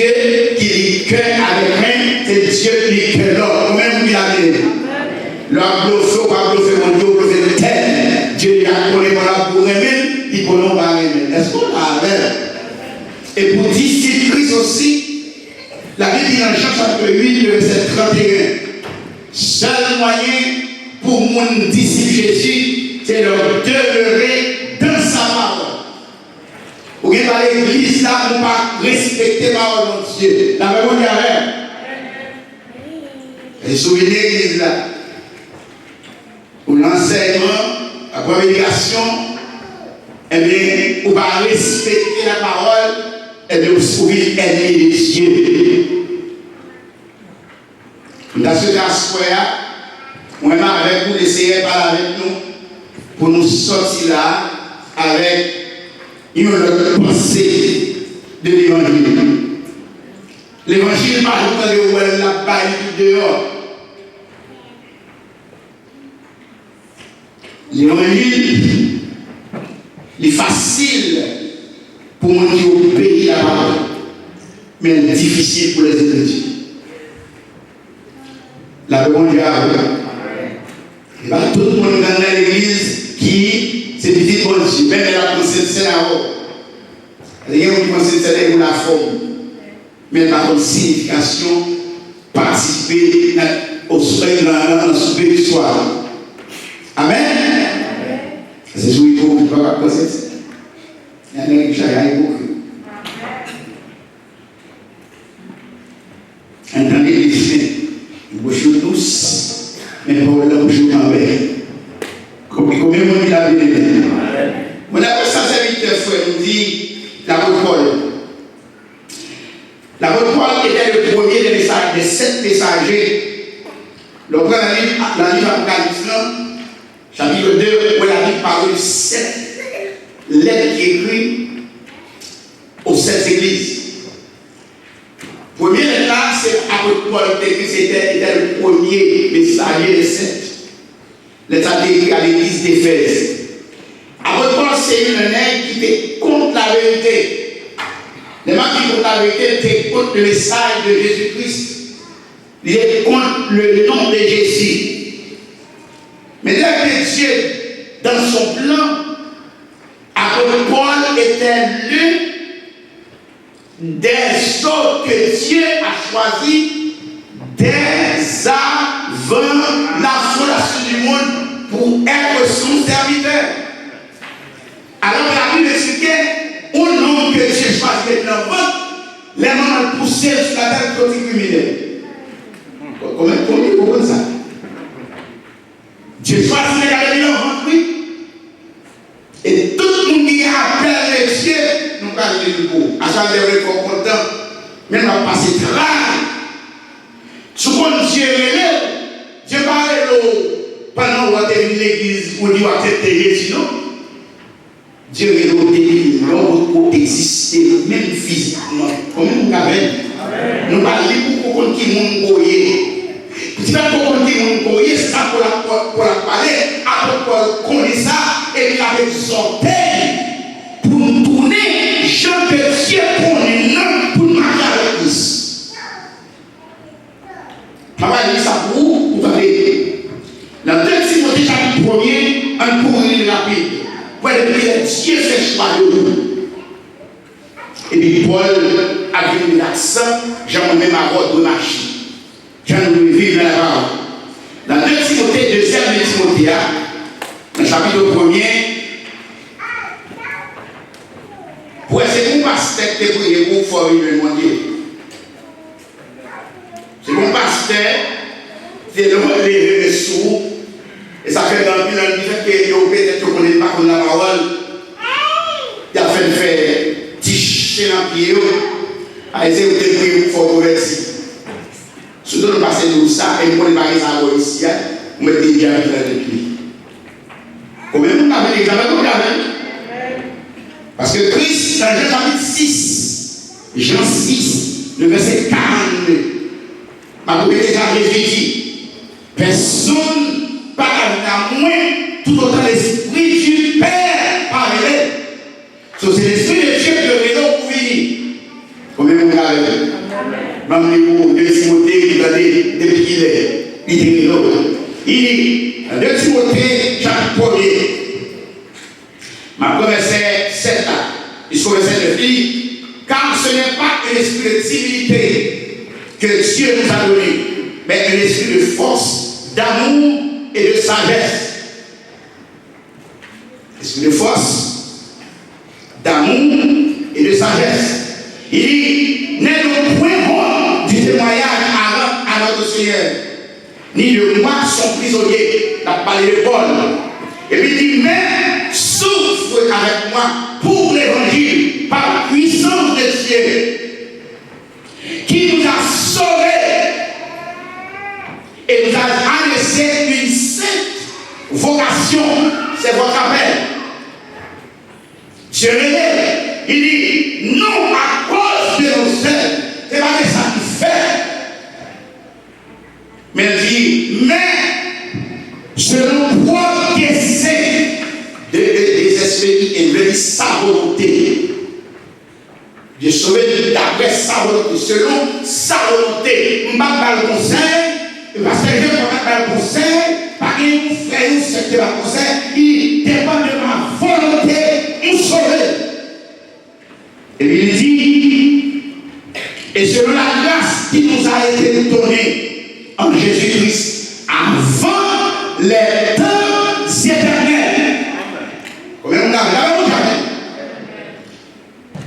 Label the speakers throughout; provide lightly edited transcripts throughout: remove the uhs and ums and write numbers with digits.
Speaker 1: Dieu qui dit cœur avec main, c'est Dieu qui dit cœur. Comment vous l'avez? Leur bluffé, pas bluffé, mon Dieu, bluffé tel. Dieu a connu mon la pour aimer, il connaît pas aimer. Est-ce qu'on a l'air? Et pour disciples Christ aussi, la Bible dit dans Jean chapitre 8, verset 31, seul moyen pour mon disciple Jésus, c'est de demeurer dans sa parole. Ou bien dans l'église là, on ne pas respecter la parole de Dieu. La même chose et sur une église là, pour l'enseignement, la prédication, eh bien, on va respecter la parole, et bien, vous pouvez aimer les cieux. Dans ce cas, moi, avec vous, essayez de parler avec nous, pour nous sortir là, avec une autre pensée de l'évangile. L'évangile, par exemple, de où elle l'a baillé dehors. L'évangile, il est facile pour nous qui obéissent la parole, mais il est difficile pour les étrangers. La réponse est à vous. Et bien, tout le monde dans l'église qui, c'est petit bon Dieu, même la pensée de Sénat. Rien qui pense que c'est la forme, mais la signification, participer au soleil dans le souper du soir. Amen. C'est ce qu'il faut que tu vas penser. Il y en a qui ont beaucoup. Entendez les faits. Nous jouons tous, mais pour l'homme joue en paix. Combien de monde a bien aimé? Mon ami, ça serviteur frère nous dit l'apôtre Paul. L'apôtre Paul était le premier des 7 messagers. Le premier la livre Apocalypse, chapitre 2, où la Bible parle de 7 lettres qui écrites aux 7 églises. Premier là, c'est l'apôtre Paul qui était le premier messager des 7. L'État écrit à l'église d'Éphèse. Apôtre Paul, c'est une nègre qui était contre la vérité. Les gens qui contre la vérité étaient contre le message de Jésus-Christ. Ils étaient contre le nom de Jésus. Mais dès que Dieu, dans son plan, apôtre Paul était l'une des autres que Dieu a choisi dès avant la fondation du monde pour être son serviteur. Alors la Bible expliquait au nom que Dieu choisit dans le ventre, les mains poussées sur la terre comme criminels. Comment vous comprenez ça? Dieu choisit les gars dans le ventre, oui. Et tout le monde qui appelle les cieux, nous allons les beaux. À chaque fois, nous sommes contents. Mais nous allons passer travail. Ce qu'on Dieu est, Dieu parle pendant qu'on termine l'église, on dit qu'on accepter Jésus, non? Dieu est depuis l'homme qui existe, même physiquement. Comment nous avons? Nous parlons pour qu'on qui nous goye. Si vous avez qui nous goye, c'est ça pour la parler, après qu'on connaît ça, et il a exhorté pour nous tourner, Jean de Dieu pour nous, pour nous marcher avec Christ. Je vais dire ça pour vous allez. Dans 2 Timothée chapitre 1er, un courrier rapide. Pour dire Dieu fait choix de nous. Et puis Paul a vu l'accent, j'en mets ma robe de marche. J'en ai vu dans la parole. Dans 2 Timothée, 2 Timothée, dans le chapitre 1er, pour essayer de pasteur qui est prié pour faire une demander. C'est mon pasteur, c'est le sous, et ça fait dans le bilan que peut-être qu'on n'est pas comme la parole. Il a fait faire ticher dans le pied, à essayer de prier pour faire convertir. Surtout nous passer de ça, et pour les mariés à l'eau ici, on met des biens dans le pied. Combien de monde a fait l'examen comme ça? Parce que Christ, dans Jean chapitre 6, Jean 6, le verset 42, ma propriété déjà dit, personne pas à moins, tout autant l'esprit du Père par elle. C'est l'esprit de Dieu que le réseau pour venir. Combien de monde a fait? Même les mots de Timothée qui va dire depuis qu'il est, il est réseau. Il dit, 2 Timothée, chapitre 1er, ma verset 7 là, jusqu'au verset 9, il dit, car ce n'est pas un esprit de timidité que Dieu nous a donné, mais un esprit de force, d'amour et de sagesse. Esprit de force, d'amour et de sagesse. Il dit, n'est point bon du témoignage à notre Seigneur, ni de moi son prisonnier, n'a parlé de Paul. Et puis il dit, mais souffre avec moi pour l'évangile, par la puissance de Dieu, qui nous a sauvés et nous a adressé une sainte vocation, c'est votre appel. Dieu révèle, il dit, non à cause de nos œuvres, c'est pas que ça qui fait. Mais il dit, mais selon propre dessein des esprits et sa volonté. Dieu sauvé d'après sa volonté, selon sa volonté. Je ne vais pas le conseil, parce que je ne vais pas le conseil, parce que vous frère, vous sectez le conseil, il dépend de ma volonté, nous sauver. Et puis il dit, et selon la grâce qui nous a été donnée en Jésus-Christ, avant les temps éternels. Combien on a jamais?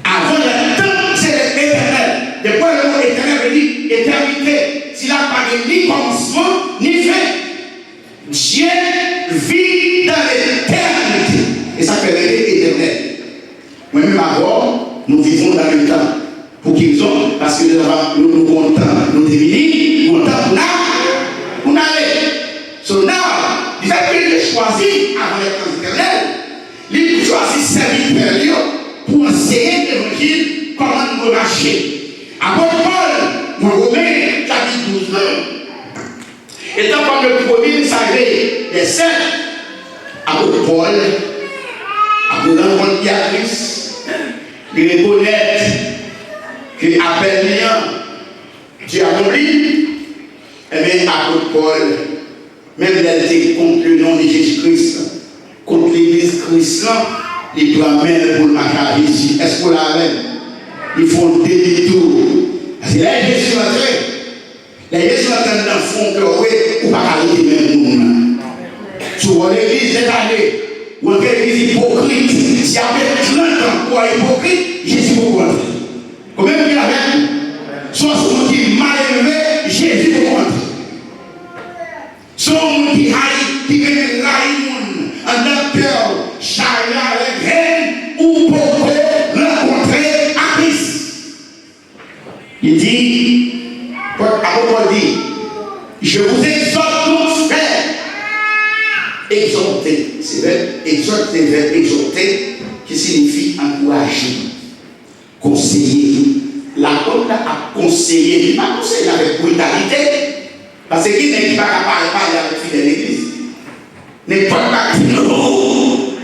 Speaker 1: Avant les temps éternels. Depuis le mot éternel veut dire éternité. S'il n'a pas ni commencement, ni fin. Dieu vit dans l'éternité. Et ça fait éternel. Moi-même, avant, nous vivons dans le temps. Pour qu'ils ont, parce que nous comptons, nous divinons, nous comptons pour aller. So now, il fait qu'il choisit avant les temps éternels, il choisit servir pour enseigner l'évangile, comment nous marcher. Apôtre Paul, dans Romains, chapitre 12, étant comme le premier messager des saints, apôtre Paul, après rencontrer Christ, il reconnaît que appel Dieu a accompli, et bien apôtre Paul, même il a été contre le nom de Jésus-Christ, contre l'église Christ, il doit même pour le marquer à Jésus. Est-ce qu'on l'a même? Il faut des détours. Parce que là, Jésus est entré. Là, Jésus est entré dans le fond que oui, ou pas arrêter même nous. Sur l'église cette année, ou en l'église hypocrite, s'il y avait 30 ans pour être hypocrite, Jésus vous rentrer. Combien il y avait? Soit ce qui est mal élevé, Jésus vous rentrer. Soit ce qui est en notre cœur, chaya avec haine, ou pour rencontrer à Christ. Il dit, Paul dit, je vous exhorte donc, frères, exhorter, c'est vrai, exhorter, qui signifie encourager, conseiller. La Bible a conseillé, il n'a pas conseillé avec brutalité, parce que qui n'est pas capable de parler avec fidèle l'église. N'est pas non.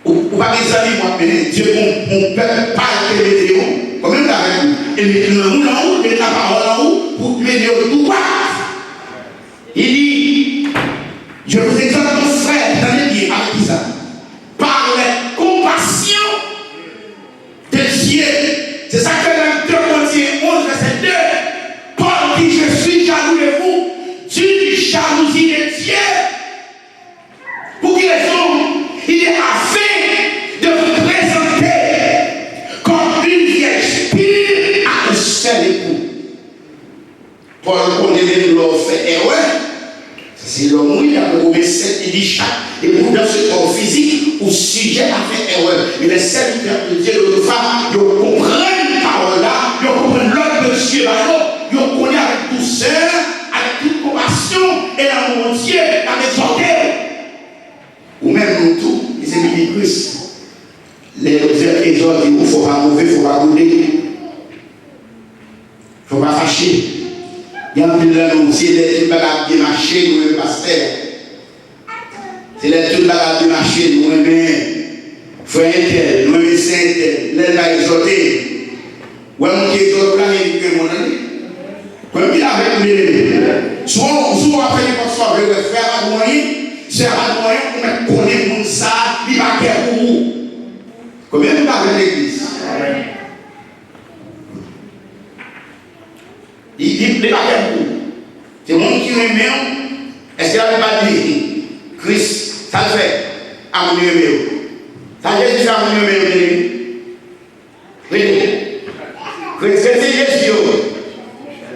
Speaker 1: Ou pas des amis, moi, Dieu, mon peuple parle de météo. Combien de temps et nous là-haut, et la parole là-haut, pour météo tout droit. Il dit, je vous exhorte, mon frère, dans les pieds, avec ça, par la compassion de Dieu. C'est ça que dans 2 Corinthiens 11, verset 2, Paul dit, je suis jaloux de vous, d'une jalousie de Dieu. Pour quelle raison? Il est afin de vous présenter comme une vierge pure à un seul époux. Paul connaît leur fait erreur. C'est l'homme, il a prouvé 7 et dit chaque époux dans ce corps physique ou sujet à faire erreur. Mais les serviteurs de Dieu, de femmes, ils comprennent la parole là, ils comprennent l'ordre de Dieu là, ils connaissent avec douceur, avec toute compassion et l'amour de Dieu, avec exhorter. Ou même nous tous, les amis de Christ, les exhortes, il ne faut pas mauvais, il ne faut pas bouder, il ne faut pas fâcher. Il y a un peu de l'homme, c'est les trucs qui bien marché, nous, le pasteur. C'est les trucs qui bien marché, nous, le frère tel, nous, le saint tel, les gens exhortés. Ou est-ce que exhorte là, il y a mon ami? Comme il a avec lui, Souvent, après, il faut faire un moyen, c'est un moyen pour connaître tout ça, il va faire pour vous. Combien de temps avec l'église? Il va faire pour vous. C'est le monde qui remet, est-ce qu'il n'avait pas dit, Christ, ça le fait, à mon numéro. Ça veut dire à mon numéro. Oui. Christ, c'est Jésus.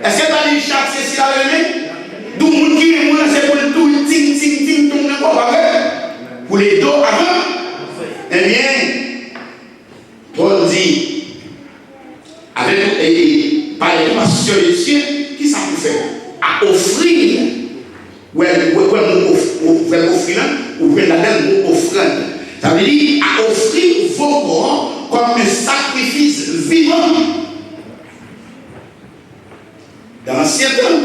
Speaker 1: Est-ce que tu as dit chaque c'est la remet? Tout le monde qui est mort, c'est pour le tout, ting, ting, ting, tout le monde pour les dos avant. Eh bien, Paul dit, avec par les passions de Dieu, qui ça peut faire? À offrir, ou offrir, ou la même offrande. Ça veut dire à offrir vos corps comme un sacrifice vivant. Dans l'ancien temps,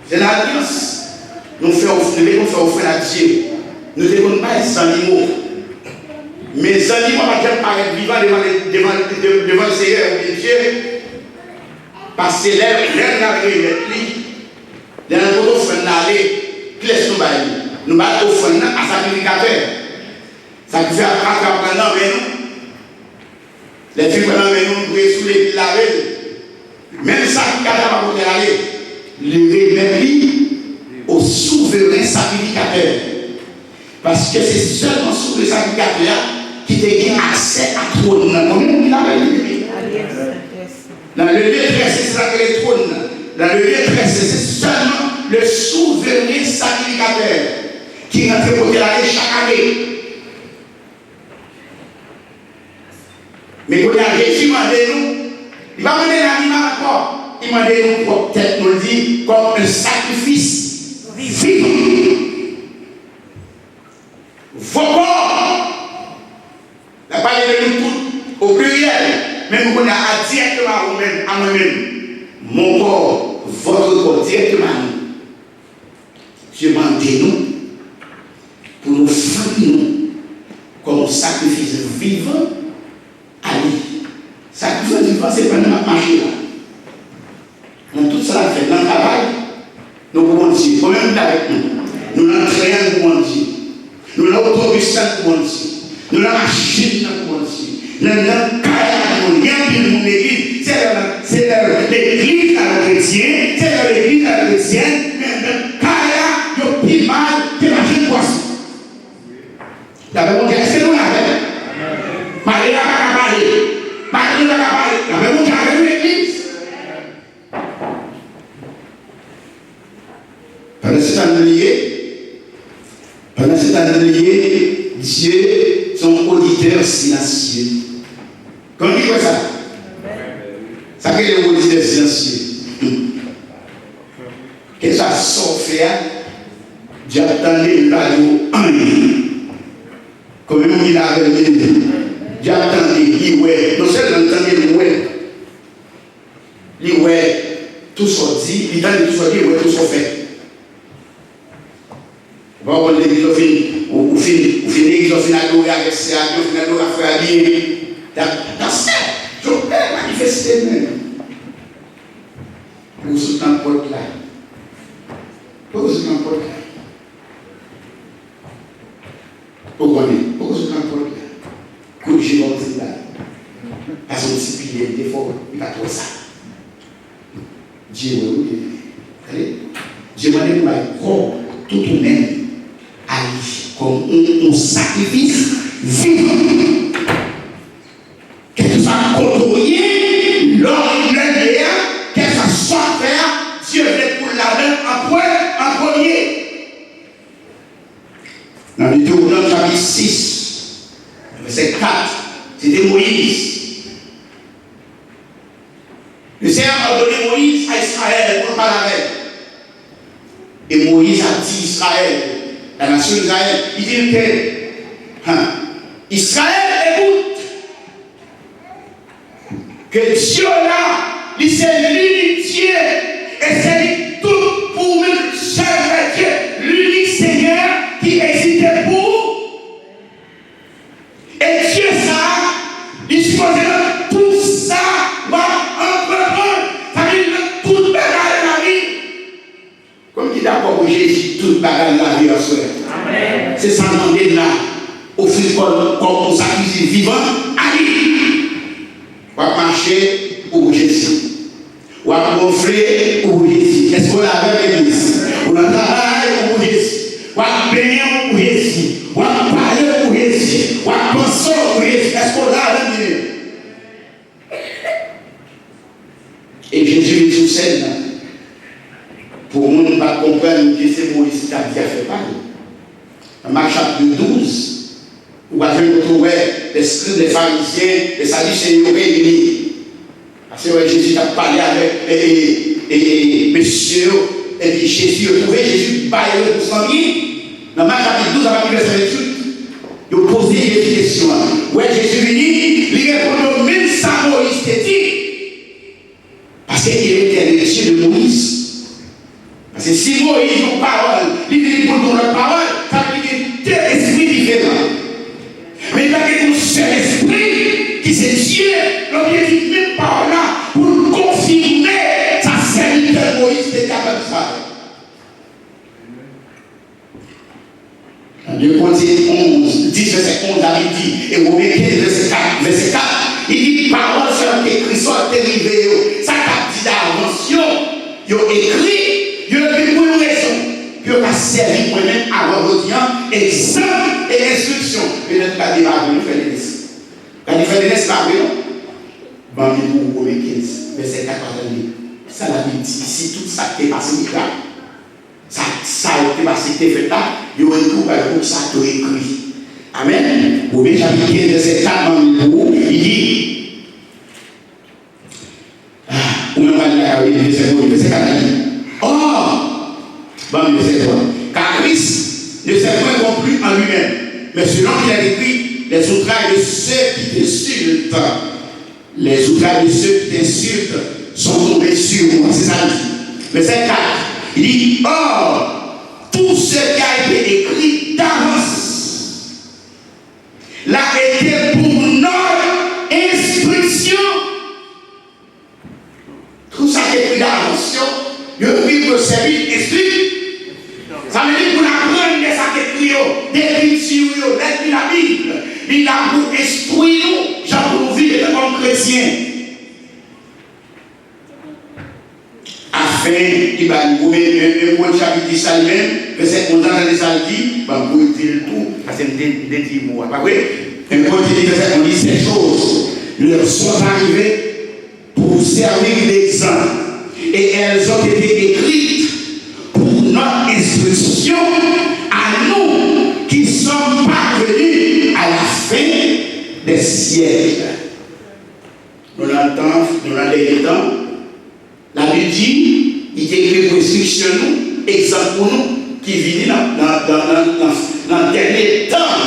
Speaker 1: c'est l'alliance. Nous faisons offrir à Dieu. Nous ne devons pas être animaux. Mais les animaux ne pas être vivants devant le Seigneur ou Dieu. Parce que l'air n'arrive pas. Nous offrons d'aller, nous offrons à sacrificateur. Sacrificateur à prendre les filles prennent nous pour sous les laver. Même sacrificateur va pouvoir aller. Le remettre au souverain sacrificateur. Parce que c'est seulement sous le sacrificateur qui a accès à trône. Dans le lieu tressé, c'est ça que les trônes. Dans le lieu tressé, c'est seulement le souverain sacrificateur qui rentre pour aller chaque année. Mais quand il a Jésus demandé nous, il va demander l'animal encore. Il m'a dit nous peut-être nous dit comme un sacrifice vivant. Vos corps. La parole de nous tous au pluriel. Même qu'on a directement à vous-même, à moi-même. Mon corps, votre corps, directement à nous. Je demande nous pour nous faire nous comme sacrifice vivant à lui. Sacrifice vivant, c'est pas notre marché là. Dans tout ça, fait dans le travail, nous pouvons dire, quand même avec nous, nous n'avons rien pour dire. Nous n'avons autobus pour dire. Nous n'avons machine pour dire. Nous n'avons rien pour mon église. C'est l'église à chrétien, c'est l'église à chrétienne, mais le cas là, il y a plus mal que la machine poisson. D'abord, est-ce que nous l'avons? Marie n'a pas parlé. Marie n'a pas parlé. D'abord, avec l'église. Pendant cet année, Dieu, son auditeur silencieux. Quand il dit quoi ça? Ça fait le auditeur silencieux. Qu'est-ce que ça sort faire? Dieu attendait le radio en ligne. Comme il a relevé, Dieu attendait, il ouais. Non seulement attendait, il ouais. Tout sorti, il attendait tout sorti, il ouais, tout soit fait. Bon, l'église au fin, l'église au fin, adorer avec ses amis, au fin, adorer à faire bien. Dans ça, je peux manifester même. Pour soutenir un pote là. Pour soutenir un pote là. Pourquoi soutenir un pote là? Corriger votre là. Parce que si pilier, des fois, il va trop ça. Dieu, Dieu m'a dit, tout ou même. Comme un sacrifice vivant. Qu'est-ce que ça a côtoyé lors de l'année, qu'est-ce que ça soit faire, Dieu est pour la même en premier. Dans le Deutéronome chapitre 6, verset 4, c'était Moïse. Le Seigneur a donné Moïse à Israël pour parler avec. Et Moïse a dit Israël. La nation d'Israël, il dit que Israël écoute que Dieu là, il c'est l'unique Dieu et c'est tout pour nous seul Dieu, l'unique Seigneur qui existait pour et Dieu ça, il suppose tout ça va entreprendre, ça veut dire tout le de la vie. d'accord pour Jésus, tout le bagage la vie à soi. C'est ça demander là, offrir comme on s'accuse vivant, allez, on va marcher pour Jésus. On va gonfler pour Jésus. Est-ce qu'on a avec l'église? On a travaillé pour Jésus. On va bénir pour Jésus. On va parler pour Jésus. On va penser pour Jésus. Est-ce qu'on a avec l'église? Et Jésus est sur scène. Pour nous ne pas comprendre que c'est Moïse qui a fait parler. Dans Marc chapitre 12, vous avez retrouvé les scribes, les pharisiens, les sadducéens réunis. Parce que Jésus a parlé avec monsieur, et puis Jésus a trouvé Jésus baillé pour s'en venir. Dans Marc chapitre 12, avec verset 28, il a posé des questions. Ouais, Jésus venu, il répond même ça Moïse t'a dit. Parce qu'il était l'élection de Moïse. Parce que si Moïse a une parole, il dit pour nous la parole, ça veut dire deux esprits différents. Mais il y a un seul esprit qui c'est Dieu, l'objectif même par là, pour confirmer sa serviteur Moïse est capable de faire. Dans 2 Corinthiens 11, 10 verset 11, David dit, et Romains 15 verset 4, il dit parole sur écrit, soit dérivé, ça t'a dit d'invention, il a écrit. Je vais pour une raison. Je vais servir moi-même à votre exemple et instruction. Peut-être pas dire à vous faire des nesses. Quand il fait des nesses, pas vrai, non? Bambi pour 15, verset 4. Ça l'a dit ici, tout ça qui est passé là. Ça a été passé, qui est fait là. Il y a un tout pour ça qui est écrit. Amen. Romains chapitre 15, verset 4, il dit. On va aller verset 4. Or, car Christ ne s'est point compris en lui-même, mais selon qu'il a écrit, les outrages de ceux qui t'insultent, les outrages de ceux qui t'insultent sont tombés sur moi. C'est ça dit. Verset 4, il dit, or, tout ce qui a été écrit d'avance l'a été pour notre instruction. Tout ça qui est écrit d'avance, je vis le service explique. Ça veut dire qu'on apprend des sacs écrits, des écritures, la Bible. Il a pour instruire nous, j'ai pour vivre comme chrétien. Afin, il va nous mettre un chapitre 10 ça lui-même, verset 11 ans, ça dit, pour dire tout, parce que c'est des 10 mots. Pas vrai? Un petit verset, on dit ces choses leur sont arrivées pour servir d'exemple. Et elles ont été écrites pour notre instruction à nous qui sommes parvenus à la fin des siècles. Nous l'entendons les temps. La Bible dit, il est écrit pour instruction nous, exemple pour nous, qui vit dans le dernier temps.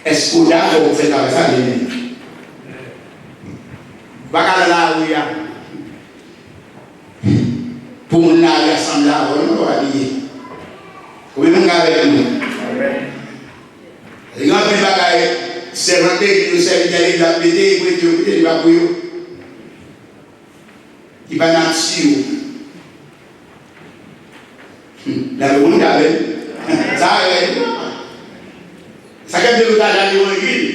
Speaker 1: Est-ce qu'on a fait avec ça? Pas là où il y a. Pour nous aller ensemble là, on va habiller. Vous pouvez même avec nous. Les grands bagages, c'est rentré qui nous servent d'aller la péter, il va pour eux. Il va nature. La monde avait. Ça arrive. Ça fait de l'autre dans l'évangile.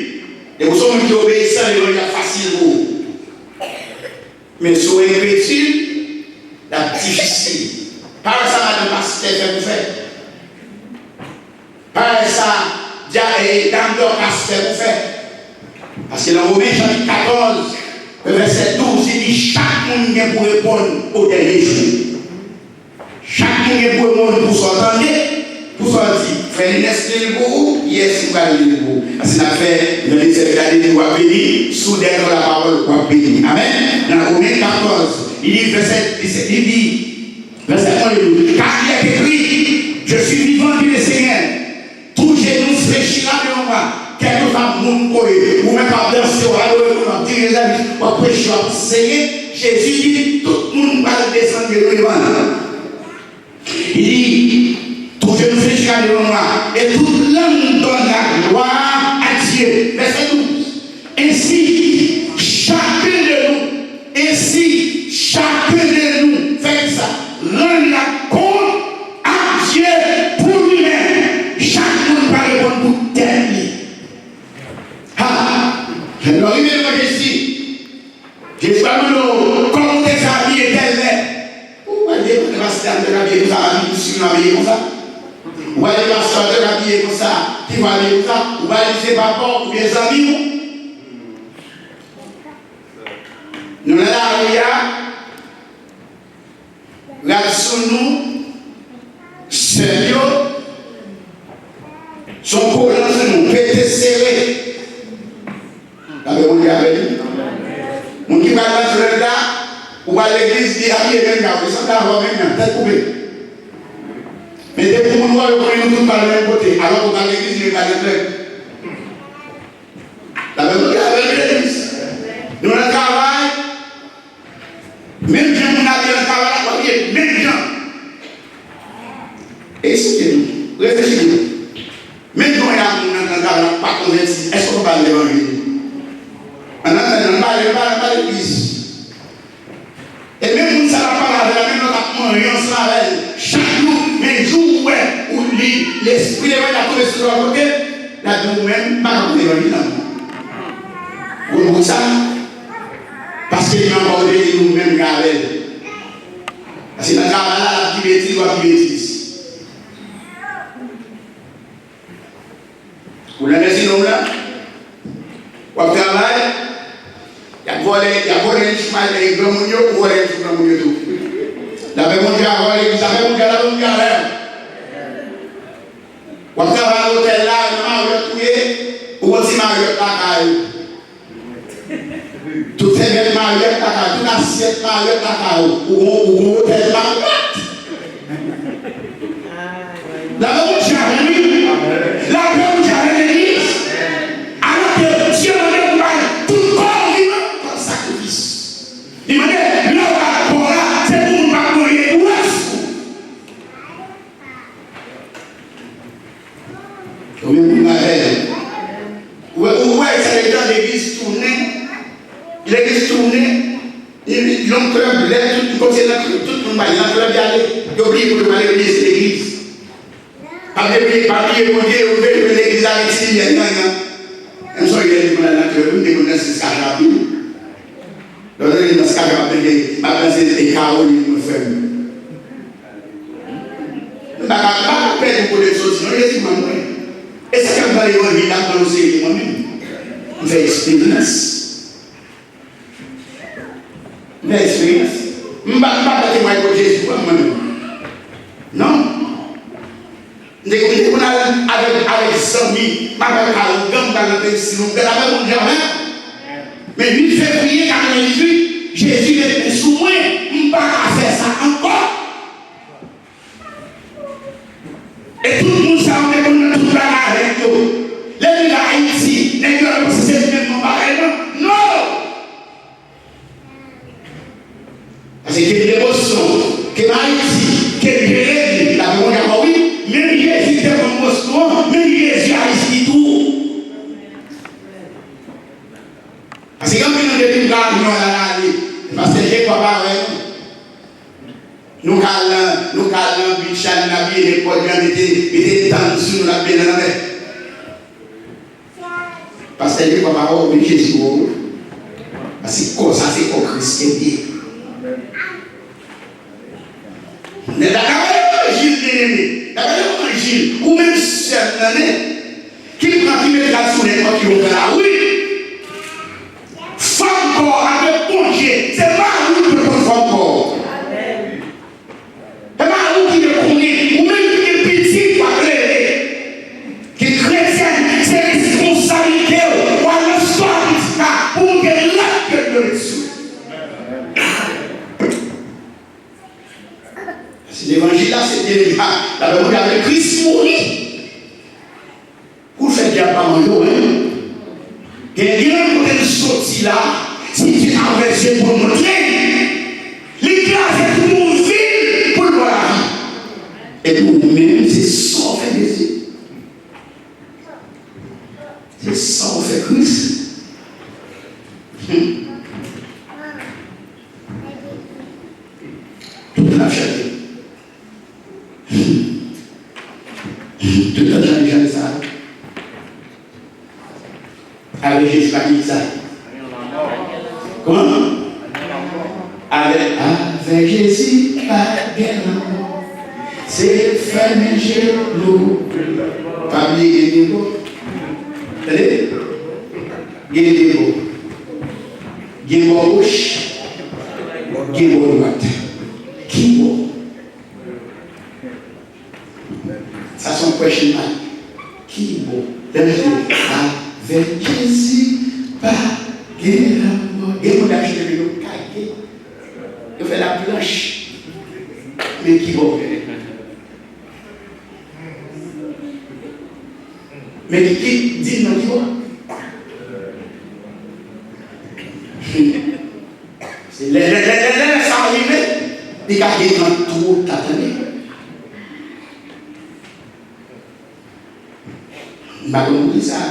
Speaker 1: Et vous sommes qui obéissent à l'évangile facile pour vous. Mais sur l'écriture, la difficile. Par ça, madame pasteur fait vous faire. Par ça, dame d'or pasteur vous faire. Parce que dans Romains chapitre 14, verset 12, il dit chaque monde vient pour répondre au dernier jour. Chaque monde vient pour répondre pour s'entendre, pour sortir. Faire une espèce de beau, yes, vous allez le beau. Parce qu'on a fait, nous avons fait de quoi bénir, soudain la parole quoi bénir. Amen. Dans Romains 14, il dit, verset 17, il dit, verset 1, car il est écrit, je suis vivant, dit le Seigneur, tout genou fléchira devant moi, quelque part mon courrier, ou même pas danser, ou alors, dire les amis, ou prêcher, ou enseigner, Jésus dit, tout le monde va descendre devant moi. Il dit, tout genou fléchira devant moi, et toute langue donne la gloire à Dieu. Verset 12. Ainsi, chacun de nous fait ça, rend la habillé comme ça. Ou va les pasteurs habillés comme ça, qui vont habiller comme ça. Ou va les ses papas ou bien amis. Nous allons arriver à nous, sérieux, son collant sur nous, pété serré. Avec mon diable, mon qui va dans le gars, ou à l'église, dit habillé même gars, ils sont là, même tête coupée. Mais dès que nous voyons nous tous par le même côté, alors qu'on va à l'église, il va dans le la même chose avec l'église. Nous, on travaille, même gens, on a bien le travail, même gens. Expliquez-nous, réfléchissez-nous. Même quand il y a un travail, pas converti, est-ce qu'on va parler de l'évangile? On a pas l'église. Et même si ça va pas la même notamment, chaque jour, mais jour où l'esprit de Dieu a trouvé sur le côté, là nous-mêmes, pas comme l'évangile. Vous ça? Parce qu'il y a encore des nous-mêmes gravés. Parce que dans le travail là, qui bêtise ou qui bêtise. Vous l'avez dit nous là? Vous travaillez? Il y a volé le chemin de grand mounio ou volé le grand mounio tout. La même mon Dieu a volé, vous savez mon Dieu là, mon Dieu là. Vous travaillez à l'hôtel là, vous avez trouvé, ou aussi Mariotte là, tout est bien Mariotte là, toute assiette Mariotte là, ou hôtel Mariotte. La même mon Dieu a venu, la même mon Dieu a venu. Alors que Dieu m'a dit, tout corps vivant comme sacrifice. Il m'a dit, là, c'est pour nous pas mourir. Où est-ce où est-ce que les gens de l'église tournent? L'église tournée, ils ont club, tout le monde va y aller. Ils oublient pour aller à l'église. Papier pour dire, l'église avec si, il y a un soir, il y a des gens qui ont des escarapes. Donc, il y a des escarapes, ma pensée est chaos, il me fait. Je ne vais pas perdre beaucoup de choses, sinon, il y a des gens. Est-ce que vous allez voir l'évangile annoncé moi-même? Vous avez expérience. Vous avez expérience. Je ne vais pas témoigner pour Jésus moi-même. Non. Avec les amis, mais 8 février 1998, Jésus est sous moi, je ne vais pas faire ça encore. Et tout le monde sait que nous sommes tous là avec nous. Les gens d'Haïti, les gens qui sont même pareil. Non! Parce qu'il y a une émotion, que Haïti, que Jérémie, la mémoire de oui, même Jésus était comme Moscou, même Jésus a ici tout. Parce que quand nous avons des gens parce que j'ai pas parlé. Nous allons Bichan, la vie, les produits, les temps sur la peine. Parce que j'ai pas parlé, Jésus. Parce que ça, c'est pour Christ. Mais d'accord, l'évangile bien-aimé, d'accord, l'évangile, ou même seul, qui prend qui met la sous les portes qui ont fait là, oui. Femme corps avec congé, c'est pas nous qui le femme corps. C'est pas nous qui le connaît, ou même qui est petit, pas clair. Qui est chrétien, c'est responsabilité, ou à l'histoire pour que l'acte de Jésus. L'évangile là, c'est bien. La Bible avec Christ mourit. Vous faites bien pas manger, hein? Quelqu'un pour être sorti là, si tu as versé pour montrer, l'église est pour mon ville pour le voir. Et nous-mêmes, c'est ça qu'on fait Jésus. C'est ça qu'on fait Christ. Toute la chaîne. Tout le temps, j'ai ça. Avec Jésus, pas dit ça. Comment? Avec Jésus, pas bien. c'est faire manger l'eau. Pas oublier des mots. Attendez? Il y a des mots. Il y a des mots gauche. Il y a des mots droite. Qui mot? Ça c'est un question mark. Qui mot? Avec Jésus, pas l'amour. Et on a acheté le cahier. Il fait la planche. Mais qui mot? Mais qui dit non, qui mot? C'est ça arrive, il y a des gens trop t'attendent. Je ça.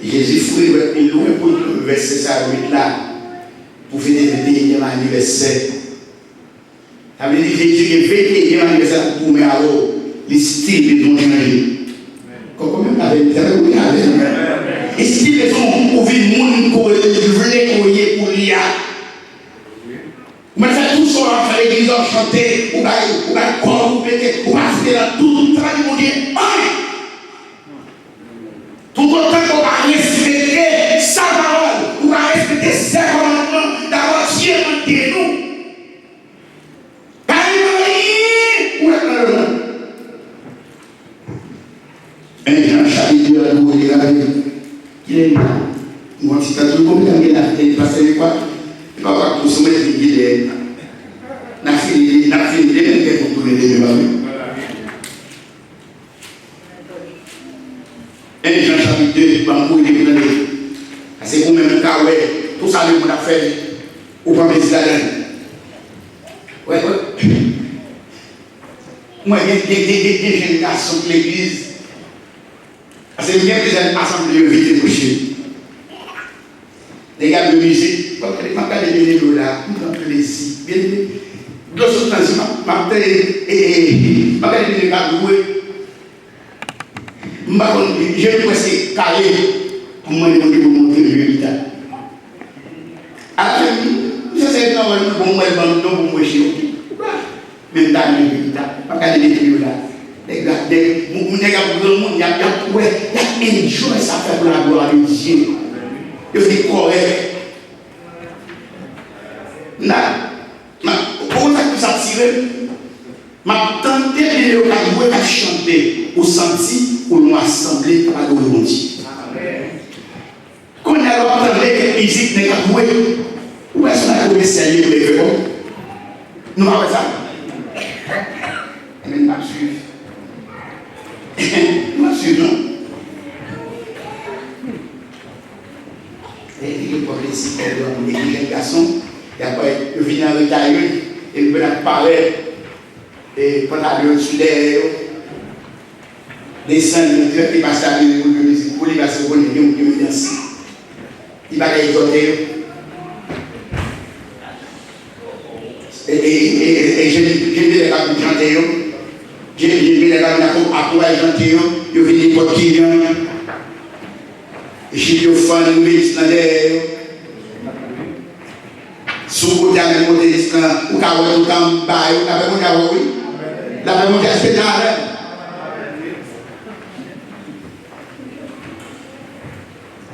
Speaker 1: Jésus fouille il loin pour le verset ça là pour finir le 21e anniversaire. Ça veut dire Jésus qui est 21e anniversaire pour me avoir les styles de mon changé. Comment même avec ça vous avez les styles sont pour vivre monde pour voulait pour l'IA. Mais ça tout ça en fait l'église chanter ou va corps ou péter ou passer dans tout travail mon Dieu. Tout autant qu'on va respecter sa parole, on va respecter ses commandements, d'avoir Dieu en nous. Un Jean chapitre 2, vous regardez, il est là. Moi, si tu as tout compris, il est passé quoi? Il va pas consommer ce qu'il est. N'a fini, pour tourner les deux. 1 Jean chapitre 2, Bambo, il est là. C'est vous-même, tout ça, le monde a fait. Ou pas, mais c'est la donne. Ouais. Moi, il y a des générations de l'église. C'est bien que j'ai assemblé vite et couché. Les gars de musique, quand les gens de l'église là, ils ont plaisir. Deux autres temps, je vais j'ai presque carré pour moi demander pour monter le résultat. À la fin, je sais pas pour moi, pour moi, même dans le résultat, je vais regarder les vidéos là. Les gars, il y a enjoy ça fait pour la gloire de Dieu. Il fait correct. Comment ça s'attire? Ma tante de l'occasion à chanter au senti ou nous assembler à adorer mon Dieu. Quand on a entendu que la musique n'est pas jouée, où est-ce qu'on a trouvé sérieux pour les faire? Nous avons ça. Mais nous allons suivre. Nous allons suivre, non? Et il faut laisser les garçons, et après, il vient en retard, et il peut apparaître. Et pendant le soleil, descendre, il va s'arrêter pour les passer pour les danser. Il va les exhorter. Et j'ai mis les gars pour chanter. J'ai mis les gars pour chanter. Je vais les porter qui viennent. Et je suis au fond de l'Islandais. Sous le côté de l'Islandais, ou quand on est en bas, ou quand on est en haut. La mémoire est pénale.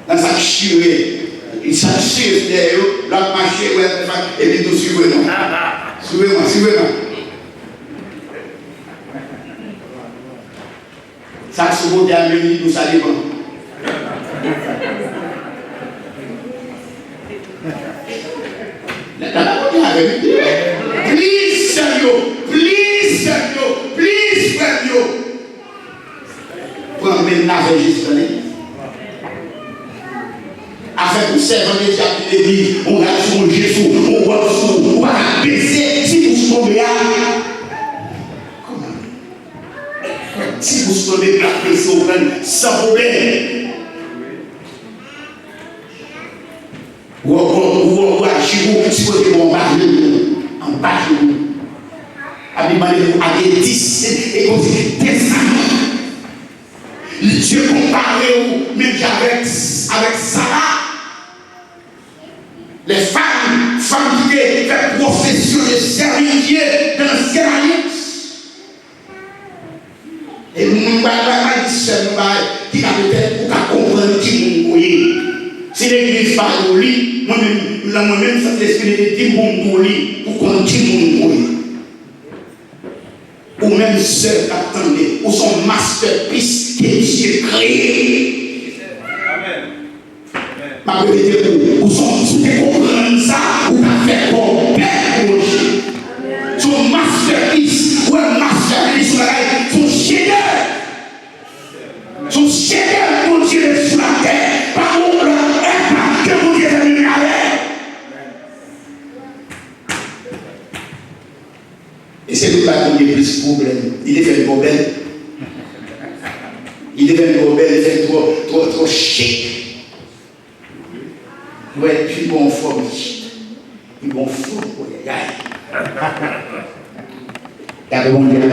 Speaker 1: Dans sa chirée, il s'assure derrière, l'autre marché, et puis tout suivez-moi. Suivez-moi. Ça se voit bien, nous saluons. Please, Samuel. Pour amener la juste afin de servir les gens qui disent on va sur Jésus, on va sur, on va baiser si vous tombez là. Comment? Si vous tombez là, sans problème. Ou si vous êtes en bas de vous. À des 10 et comme si Dieu comparé même avec Sarah. Les femmes qui font profession de servir Dieu dans l'ancienne alliance. pas dit seul, qui a peut-être pour comprendre qui nous voyez. Si l'église parle au lit, moi-même, ça l'esprit de Dieu pour lit, pour qu'on qui nous voyez. Ou même seul attendez, ou son masterpiece que Dieu créé. Amen. Ma vérité, ou son comprendre ça, ou pas faire bon père pour Dieu. Son masterpiece, ou un masterpiece, son chef-d'œuvre. Son chef-d'œuvre pour Dieu sur la terre. Par où le impact que vous Dieu a mis avec. Et c'est tout là qu'il y a plus de problèmes. Il est fait une rebelle. Il est fait une rebelle, il est trop chic. Ouais, puis bon forme. Il bon forme. Il y a bon Dieu là.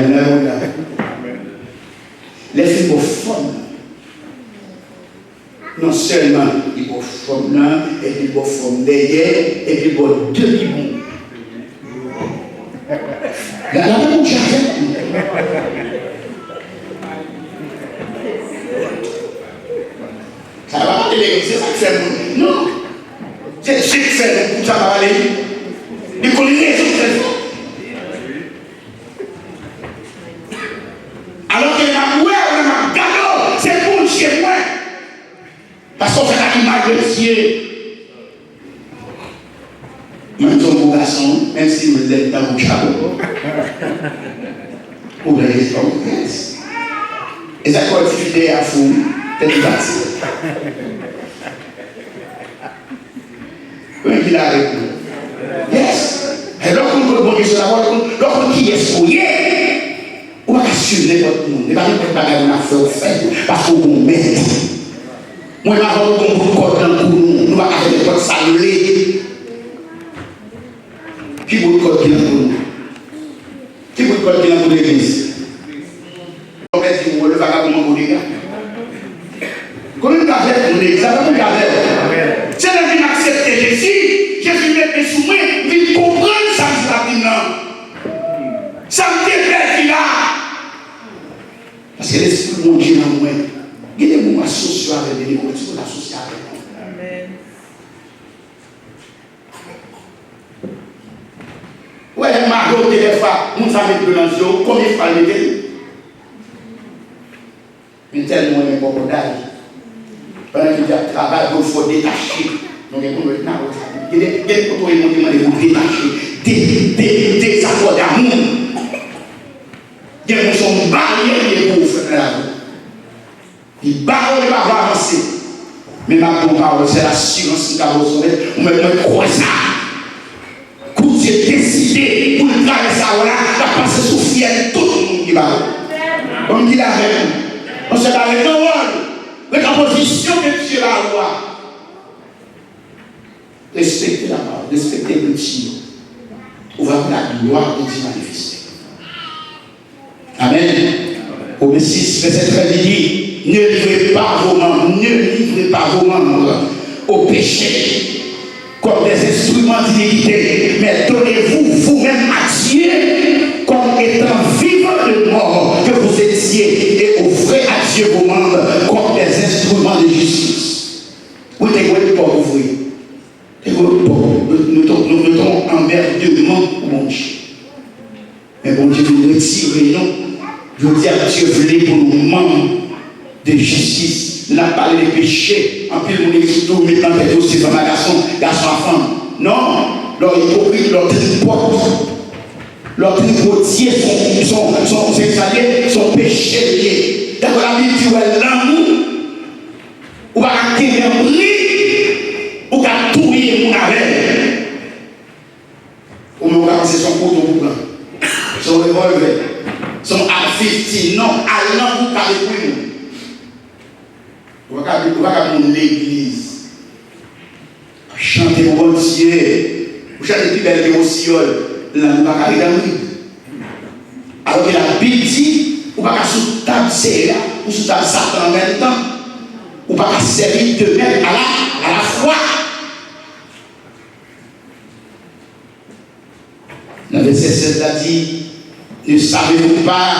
Speaker 1: Laissez vos formes. Non seulement il faut forme là, et puis il faut forme derrière, et puis il faut demi-bon. La même chose. Ça va pas t'aider, c'est ça que fait. Non. C'est ce que fait pour ça va aller. Il connaît les autres. Alors que la ouais, on a gagné, c'est pour chez moi. Parce qu'on fait la image de Dieu. Même ton beau garçon, même si vous êtes dans vos chapeaux, vous allez rester en place. Et ça, quand tu fais à fou, t'es parti. Oui, il a avec nous. Yes. Et lorsqu'on peut demander sur la voie, lorsqu'on qui est fouillé, on va assurer n'importe monde. Et pas n'importe quoi qu'on a fait au fait, parce qu'on vous met. Moi, je vais avoir un bon corps dans le cou, nous va arrêter de saluer. Qui vous code qui est pour nous? Qui vous code qui est pour l'église? On va dire, on va le vagabond pour les gars. Comment vous avez pour l'église? Ça va vous garder. C'est la vie d'accepter Jésus. Jésus met mes sous moi, il comprend ça qui va venir. Ça me dépêche là. Parce que l'esprit de mon Dieu en moi, il y a des moments sociaux avec les écoles, il faut l'associer avec nous. Amen. Ouais, Margot, des fois, mon famille de l'ange, combien de fois il est? Mais tellement il est bon d'âge. Pendant qu'il y a travail, il faut détacher. Donc, il y a des photos qui m'ont demandé de détacher des accords d'amour. Il y a des gens barrières pour faire la vie. Il barre, il va avancer. Mais ma parole, c'est l'assurance qui va vous sauver. On me croit ça. Quand j'ai décidé pour traverser ça, voilà, la passer sous fiel, tout le monde qui va. Comme dit avec nous. On se bat avec nos rôles. Avec la position que Dieu va avoir. Respectez la parole, respectez le Dieu. On va voir la gloire de Dieu manifester. Amen. Au 6, verset 13, il dit, ne livrez pas vos membres au péché comme des instruments d'iniquité, mais donnez-vous vous-même à Dieu comme étant vivants de mort que vous étiez et offrez à Dieu vos membres comme des instruments de justice. Vous ne pouvez pas ouvrir. Nous sommes emmerdement pour mon Dieu. Mais bon Dieu, nous retirez nous. Je dis à Dieu, venez pour nous membres de justice. Il n'a pas parlé des péchés. En plus, on est tout maintenant fait aussi dans la garçon à femme. Non, leur hypocrite, leur tripote, leur tripotier, son péché lié. D'accord, la Bible dit, ouais, l'amour, ou va acquérir un prix, ou va touiller mon avec. Ou va passer son couteau pour prendre. Son revolver. Son A50, non, allant vous parler pour nous. Vous va pour l'église. Chantez pour Dieu. Vous chantez plus belle que au ciel. Là, vous va aller dans le vide. Alors que la Bible dit, vous va sous table serrée, ou sous table Satan en même temps. Vous va servir de même à la foi. Dans le verset 7, il a dit, ne savez-vous pas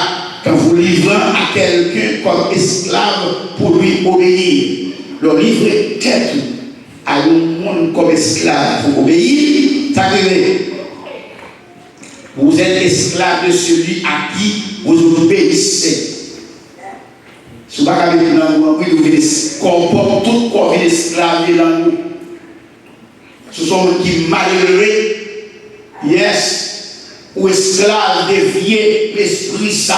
Speaker 1: quand vous livrez à quelqu'un comme esclave pour lui obéir, le livrer tête à un monde comme esclave pour obéir, ça veut dire vous êtes esclave de celui à qui vous obéissez. Si vous n'avez pas de langue, vous comporte tout comme un esclave de langue. Ce sont ceux qui malheureux, yes, ou esclaves déviés, l'esprit ça,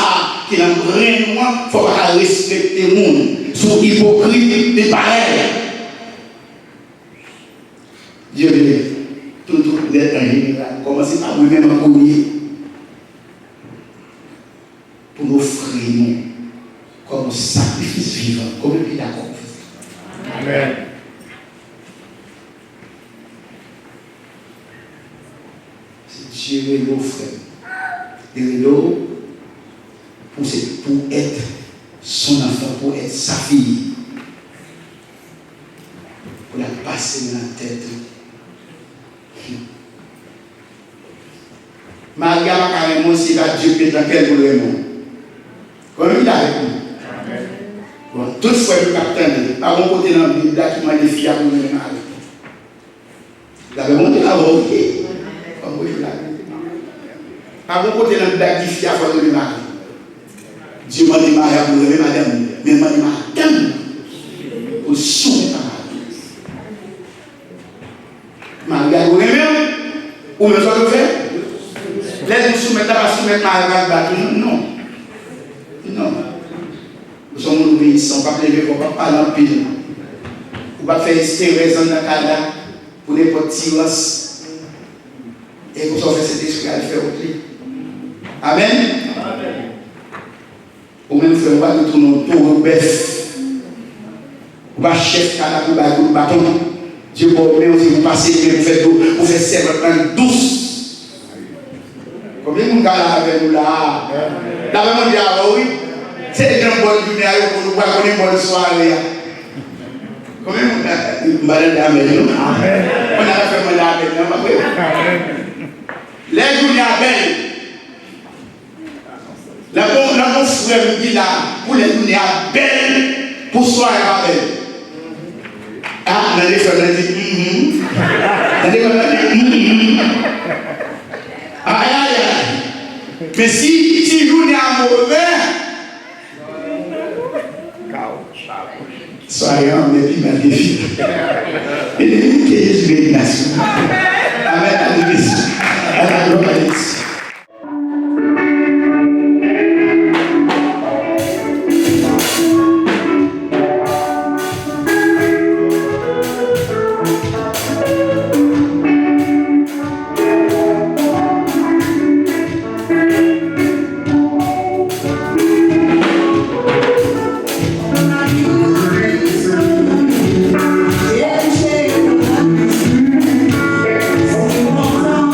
Speaker 1: qui n'a rien de moi, il faut pas respecter le monde. Sous hypocrite, des pareils. Dieu béni. Tout d'être en général. Commencez par vous-même en premier. Pour nous offrir comme un sacrifice vivant, comme le pays d'accord. Amen. C'est Dieu et nos frères. Et nous, pour être son enfant, pour être sa fille, pour la passer dans la tête. Maria va carrément si la Dieu peut dans quel monde. Comme il est avec nous. Bon, toutefois, le capitaine, par mon côté dans la Bible, qui m'a défié à vous mener avec. Il avait monté la voie, ok. Comme vous, je l'avais. Par mon côté dans la Bible, qui fiait à vous mener avec. Dieu m'a dit, Maria, vous avez madame, mais m'a dit, madame, vous soumettez à Maria, vous aimez, ou me soit fait. Laisse-nous soumettre à Maria, non. Non. Nous sommes obéissants, pas plaider, on ne va pas parler en pile. On ne va pas faire espérer dans le cadre pour n'importe silence. Et vous avez cet esprit à le faire aussi. Amen. Ou même faire, on va nous tourner autour au bœuf. On va chef à la pour le bâton. Dieu vous permet aussi, vous passez, vous faites servante douce. Combien de gens avec nous là? Là, on dit, ah oui, c'est une bonne journée pour nous voir une bonne soirée. Combien de gens on a fait mon avec les journées à belle. La bonne frère me dit là, pour les journées à belle, pour soirée à belle. Ah, on a des frères qui disent, on a des frères qui disent, aïe, aïe, aïe. Mais si journée à mauvais, soyez en début de défi. Et les gens qui sont les nations. Amen. À la gloire à Dieu.
Speaker 2: Yeah.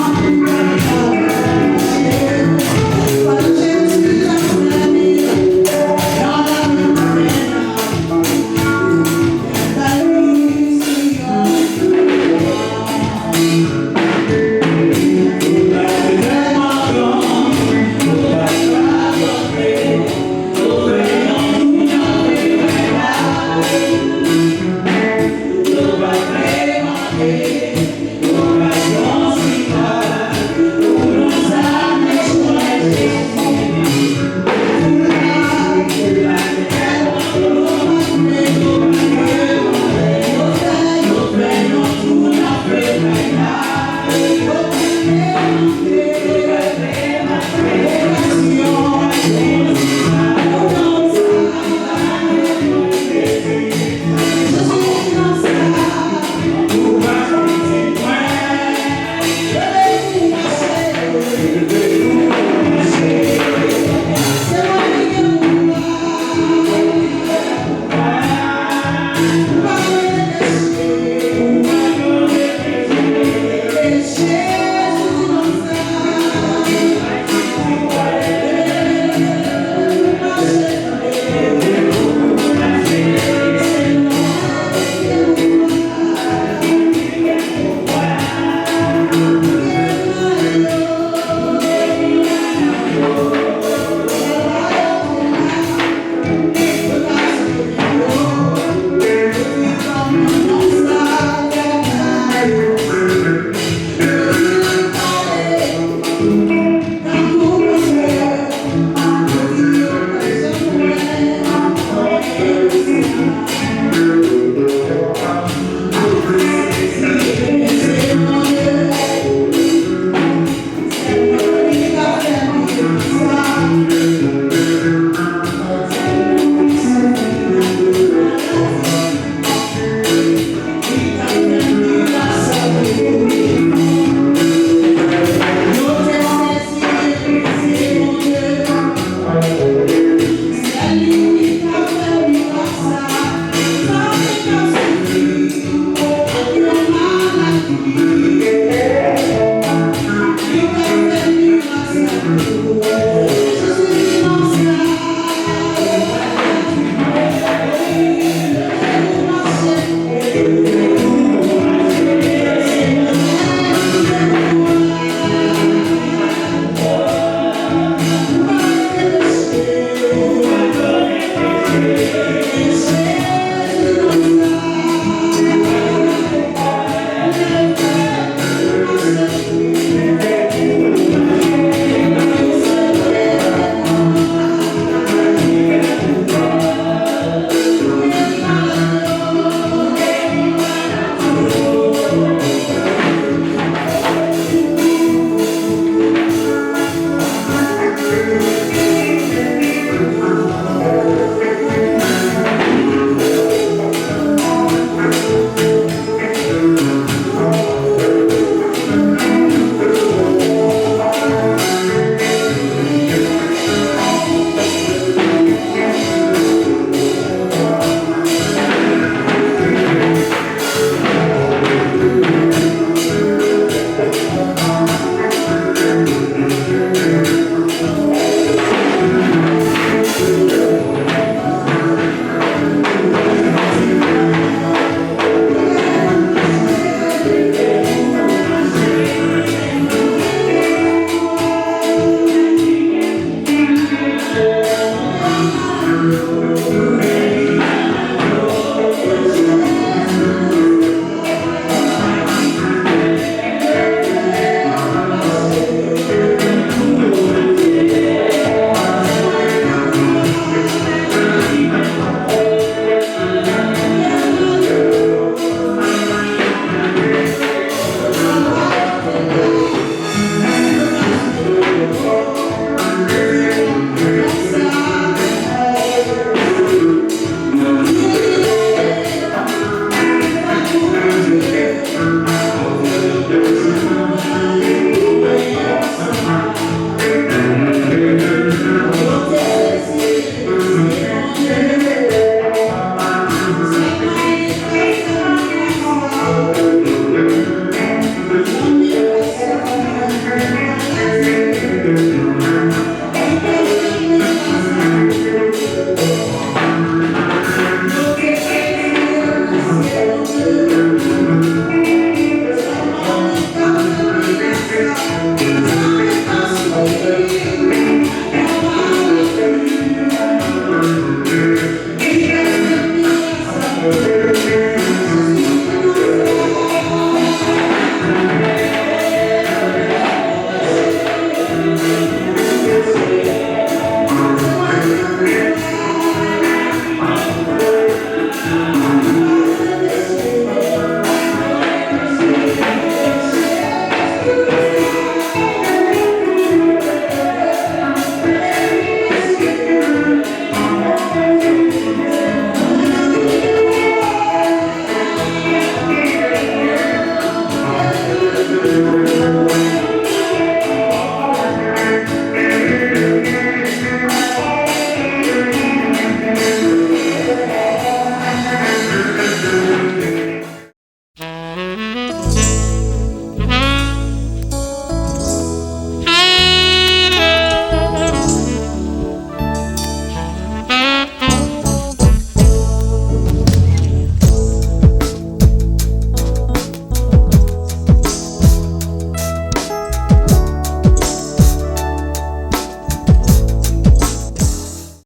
Speaker 1: Dieu.